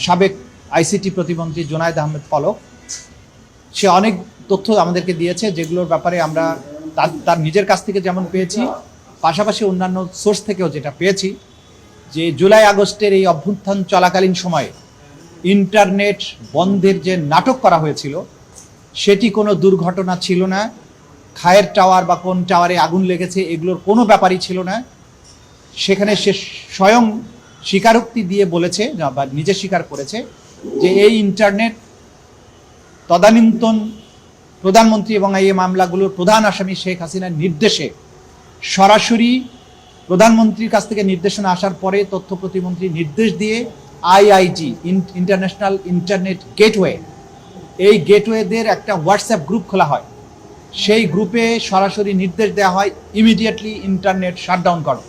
সাবেক আইসিটি প্রতিমন্ত্রী জুনায়েদ আহমেদ পলক, সে অনেক তথ্য আমাদেরকে দিয়েছে, যেগুলোর ব্যাপারে আমরা তার নিজের কাছ থেকে যেমন পেয়েছি, পাশাপাশি অন্যান্য সোর্স থেকেও যেটা পেয়েছি, যে জুলাই আগস্টের এই অভ্যুত্থান চলাকালীন সময়ে ইন্টারনেট বন্ধের যে নাটক করা হয়েছিল সেটি কোনো দুর্ঘটনা ছিল না। খায়ের টাওয়ার বা কোন টাওয়ারে আগুন লেগেছে এগুলোর কোনো ব্যাপারই ছিল না। সেখানে সে স্বয়ং স্বীকারোক্তি দিয়ে বলেছে বা নিজে স্বীকার করেছে যে এই ইন্টারনেট তদানীন্তন প্রধানমন্ত্রী এবং এই মামলাগুলোর প্রধান আসামি শেখ হাসিনার নির্দেশে সরাসরি প্রধানমন্ত্রীর কাছ থেকে নির্দেশনা আসার পরে তথ্য প্রতিমন্ত্রী নির্দেশ দিয়ে আইআইজি ইন্টারন্যাশনাল ইন্টারনেট গেটওয়ে, এই গেটওয়েদের একটা হোয়াটসঅ্যাপ গ্রুপ খোলা হয়। সেই গ্রুপে সরাসরি নির্দেশ দেওয়া হয় ইমিডিয়েটলি ইন্টারনেট শাটডাউন করো,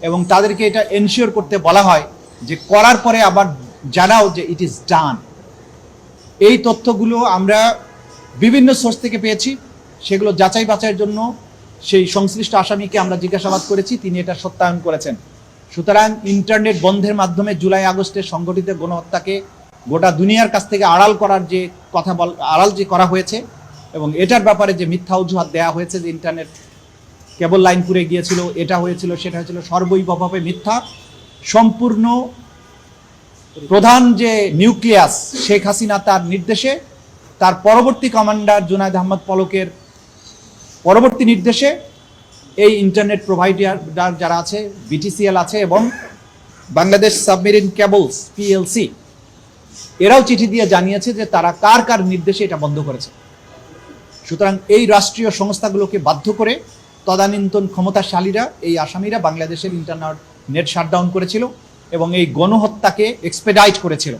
এবং তাদেরকে এটা এনশিওর করতে বলা হয় যে করার পরে আবার জানাও যে ইট ইজ ডান। এই তথ্যগুলো আমরা বিভিন্ন সোর্স থেকে পেয়েছি, সেগুলো যাচাই বাছাইয়ের জন্য সেই সংশ্লিষ্ট আসামিকে আমরা জিজ্ঞাসাবাদ করেছি, তিনি এটা সত্যায়ন করেছেন। সুতরাং ইন্টারনেট বন্ধের মাধ্যমে জুলাই আগস্টের সংগঠিত গণহত্যাকে গোটা দুনিয়ার কাছ থেকে আড়াল করার যে আড়াল যে করা হয়েছে, এবং এটার ব্যাপারে যে মিথ্যা অজুহাত দেওয়া হয়েছে যে ইন্টারনেট কেবল লাইন পুড়ে গিয়েছিল, এটা হয়েছিল সেটা হয়েছিল, সর্বৈবভাবে মিথ্যা। সম্পূর্ণ প্রধান যে নিউক্লিয়াস শেখ হাসিনা, তার নির্দেশে, তার পরবর্তী কমান্ডার জুনায়েদ আহমেদ পলকের পরবর্তী নির্দেশে এই ইন্টারনেট প্রোভাইডার যারা আছে, বিটিসিএল আছে এবং বাংলাদেশ সাবমেরিন কেবলস পিএলসি, এরাও চিঠি দিয়ে জানিয়েছে যে তারা কার কার নির্দেশে এটা বন্ধ করেছে। সুতরাং এই রাষ্ট্রীয় সংস্থাগুলোকে বাধ্য করে তদানীন্তন ক্ষমতাশালীরা, এই আসামিরা বাংলাদেশের ইন্টারনেট শাটডাউন করেছিল এবং এই গণহত্যাকে এক্সপেডাইট করেছিল।